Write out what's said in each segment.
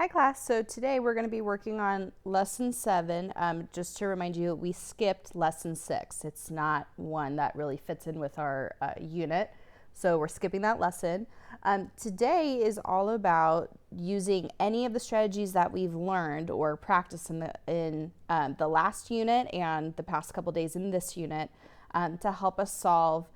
Hi class, so today we're going to be working on lesson 7. Just to remind you, we skipped lesson 6. It's not one that really fits in with our unit, so we're skipping that lesson. Today is all about using any of the strategies that we've learned or practiced in the last unit and the past couple days in this unit to help us solve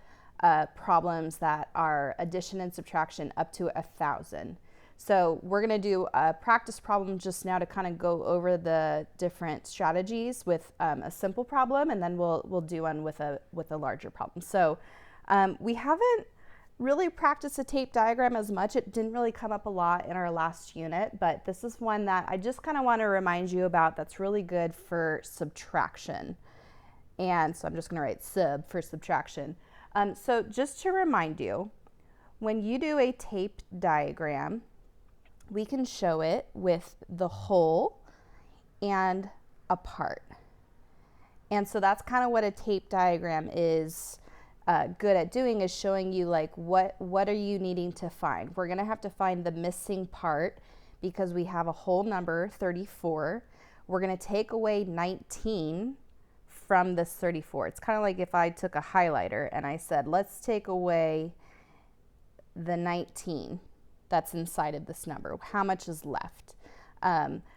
problems that are addition and subtraction up to 1,000. So we're going to do a practice problem just now to kind of go over the different strategies with a simple problem, and then we'll do one with a larger problem. So we haven't really practiced a tape diagram as much. It didn't really come up a lot in our last unit, but this is one that I just kind of want to remind you about that's really good for subtraction. And so I'm just going to write sub for subtraction. So just to remind you, when you do a tape diagram, we can show it with the whole and a part. And so that's kind of what a tape diagram is good at doing, is showing you like what are you needing to find. We're going to have to find the missing part because we have a whole number, 34. We're going to take away 19 from this 34. It's kind of like if I took a highlighter and I said, let's take away the 19 that's inside of this number. How much is left?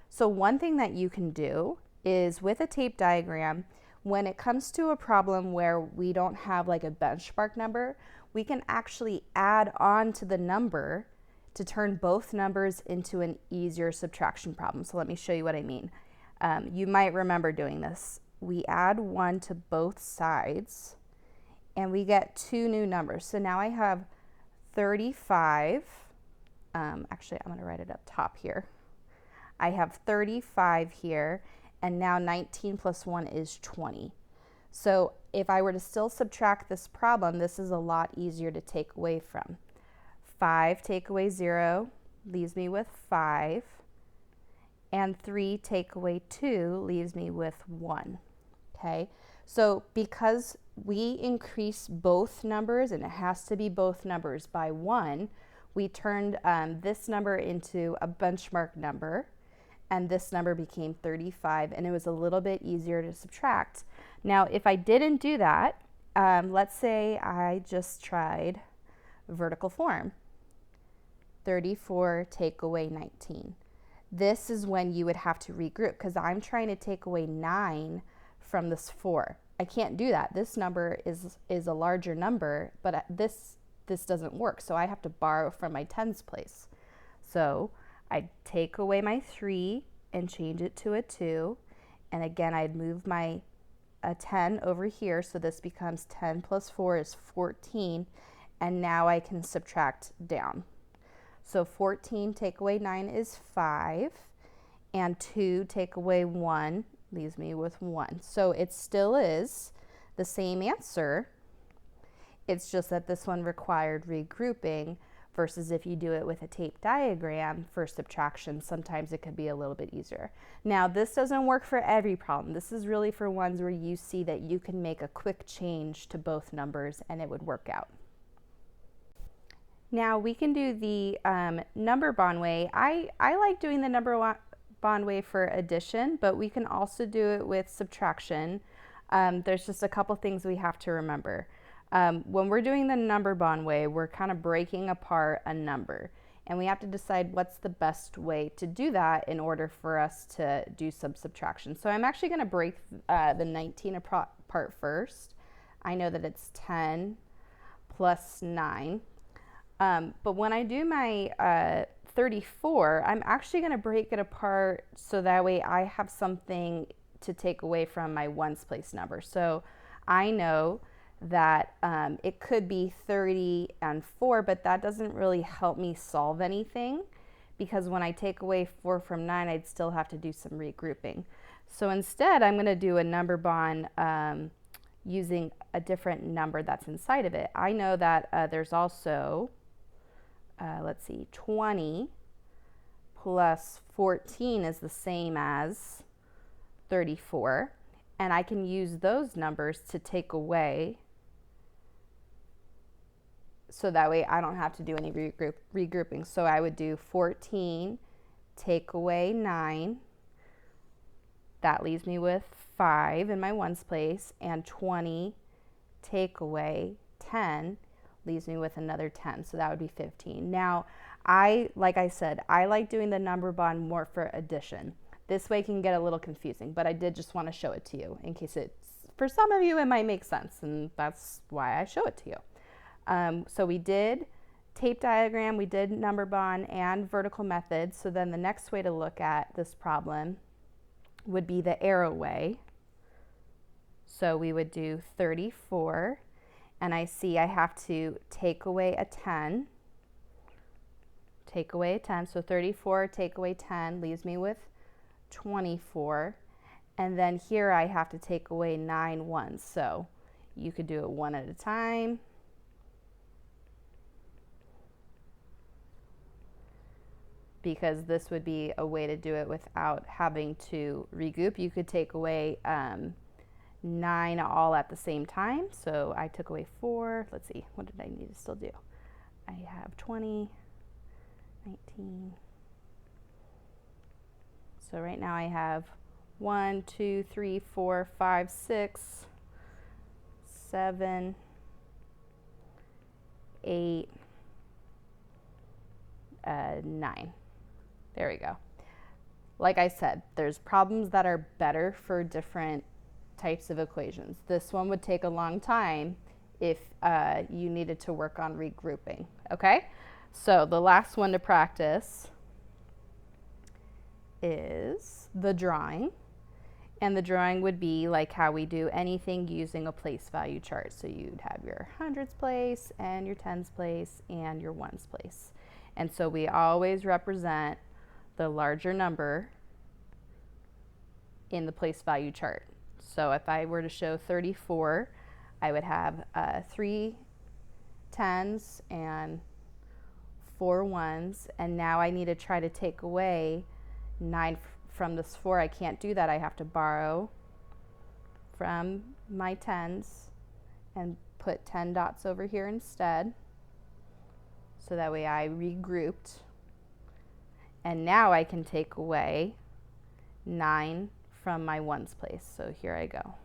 So one thing that you can do is with a tape diagram, when it comes to a problem where we don't have like a benchmark number, we can actually add on to the number to turn both numbers into an easier subtraction problem. So let me show you what I mean. You might remember doing this. We add 1 to both sides and we get 2 new numbers. So now I have 35. Actually, I'm going to write it up top here. I have 35 here, and now 19 plus 1 is 20. So if I were to still subtract this problem, this is a lot easier to take away from. 5 take away 0 leaves me with 5, and 3 take away 2 leaves me with 1. Okay, so because we increase both numbers, and it has to be both numbers, by 1, we turned this number into a benchmark number, and this number became 35, and it was a little bit easier to subtract. Now, if I didn't do that, let's say I just tried vertical form. 34 take away 19. This is when you would have to regroup because I'm trying to take away 9 from this 4. I can't do that. This number is a larger number, but this doesn't work, so I have to borrow from my tens place. So I'd take away my 3 and change it to a 2, and again I'd move my 10 over here, so this becomes 10 plus 4 is 14, and now I can subtract down. So 14 take away 9 is 5, and 2 take away 1 leaves me with 1. So it still is the same answer. It's just that this one required regrouping versus if you do it with a tape diagram for subtraction, sometimes it could be a little bit easier. Now, this doesn't work for every problem. This is really for ones where you see that you can make a quick change to both numbers and it would work out. Now, we can do the number bond way. I like doing the number bond way for addition, but we can also do it with subtraction. There's just a couple things we have to remember. When we're doing the number bond way, we're kind of breaking apart a number, and we have to decide what's the best way to do that in order for us to do some subtraction. So I'm actually going to break the 19 apart first. I know that it's 10 plus 9, but when I do my 34, I'm actually going to break it apart so that way I have something to take away from my ones place number. So I know that it could be 30 and 4, but that doesn't really help me solve anything because when I take away 4 from 9, I'd still have to do some regrouping. So instead, I'm going to do a number bond using a different number that's inside of it. I know that there's also, let's see, 20 plus 14 is the same as 34, and I can use those numbers to take away, so that way I don't have to do any regrouping. So I would do 14 take away 9. That leaves me with 5 in my ones place, and 20 take away 10 leaves me with another 10, so that would be 15. Now, like I said, I like doing the number bond more for addition. This way can get a little confusing, but I did just want to show it to you in case for some of you, it might make sense, and that's why I show it to you. So we did tape diagram, we did number bond and vertical method. So then the next way to look at this problem would be the arrow way. So we would do 34, and I see I have to take away a 10. Take away a 10, so 34 take away 10 leaves me with 24. And then here I have to take away 9 ones. So you could do it one at a time. Because this would be a way to do it without having to regroup. You could take away 9 all at the same time. So I took away 4. Let's see, what did I need to still do? I have 20, 19. So right now I have 1, 2, 3, 4, 5, 6, 7, 8, 9. There we go. Like I said, there's problems that are better for different types of equations. This one would take a long time if you needed to work on regrouping, okay? So the last one to practice is the drawing. And the drawing would be like how we do anything using a place value chart. So you'd have your hundreds place and your tens place and your ones place. And so we always represent the larger number in the place value chart. So if I were to show 34, I would have 3 tens and 4 ones, and now I need to try to take away 9 from this 4. I can't do that. I have to borrow from my tens and put 10 dots over here instead. So that way I regrouped. And now I can take away 9 from my ones place. So here I go.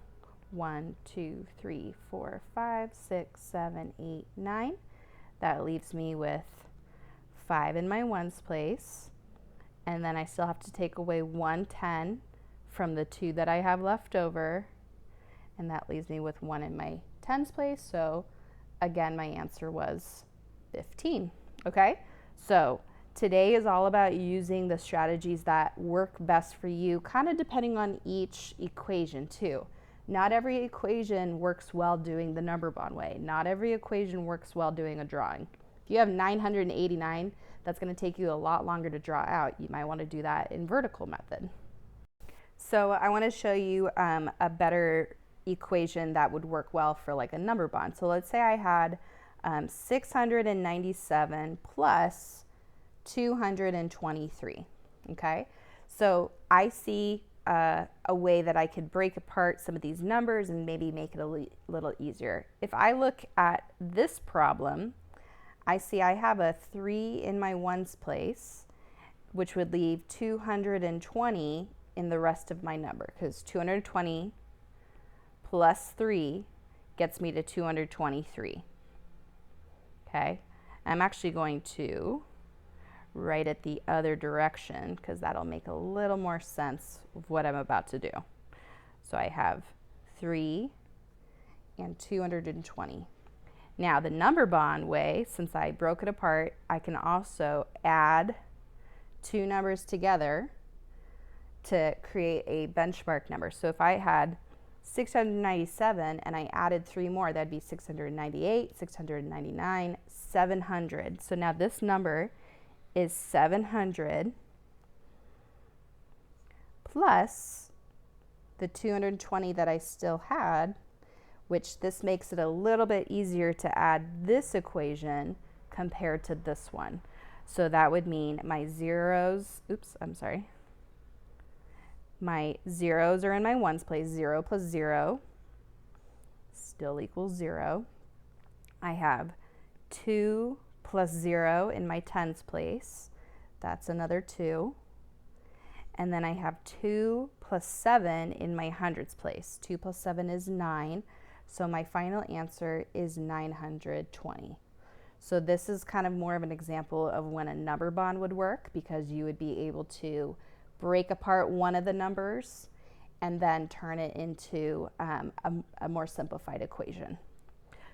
1, 2, 3, 4, 5, 6, 7, 8, 9. That leaves me with 5 in my ones place. And then I still have to take away 1 10 from the 2 that I have left over. And that leaves me with 1 in my tens place. So again, my answer was 15. Okay? So today is all about using the strategies that work best for you, kind of depending on each equation too. Not every equation works well doing the number bond way. Not every equation works well doing a drawing. If you have 989, that's going to take you a lot longer to draw out. You might want to do that in vertical method. So I want to show you a better equation that would work well for like a number bond. So let's say I had 697 plus 223, okay? So I see a way that I could break apart some of these numbers and maybe make it a little easier. If I look at this problem, I see I have a 3 in my ones place, which would leave 220 in the rest of my number, because 220 plus 3 gets me to 223. Okay, I'm actually going to write it the other direction because that'll make a little more sense of what I'm about to do. So I have 3 and 220. Now the number bond way, since I broke it apart, I can also add 2 numbers together to create a benchmark number. So if I had 697 and I added 3 more, that'd be 698, 699, 700. So now this number is 700 plus the 220 that I still had, which this makes it a little bit easier to add this equation compared to this one. So that would mean my zeros, my zeros are in my ones place. 0 plus 0 still equals 0. I have 2 plus 0 in my tens place. That's another 2. and then I have 2 plus 7 in my hundreds place. 2 plus 7 is 9, so my final answer is 920. So this is kind of more of an example of when a number bond would work, because you would be able to break apart one of the numbers and then turn it into a more simplified equation.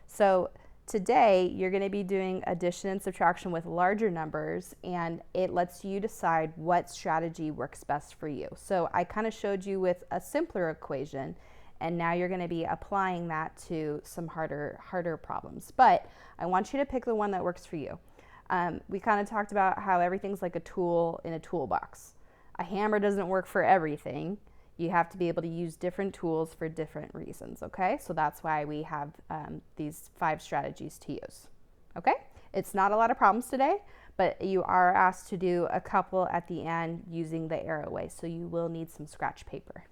So today you're going to be doing addition and subtraction with larger numbers, and it lets you decide what strategy works best for you. So I kind of showed you with a simpler equation, and now you're going to be applying that to some harder problems. But I want you to pick the one that works for you. We kind of talked about how everything's like a tool in a toolbox. A hammer doesn't work for everything. You have to be able to use different tools for different reasons, okay? So that's why we have these 5 strategies to use, okay? It's not a lot of problems today, but you are asked to do a couple at the end using the arrow way, so you will need some scratch paper.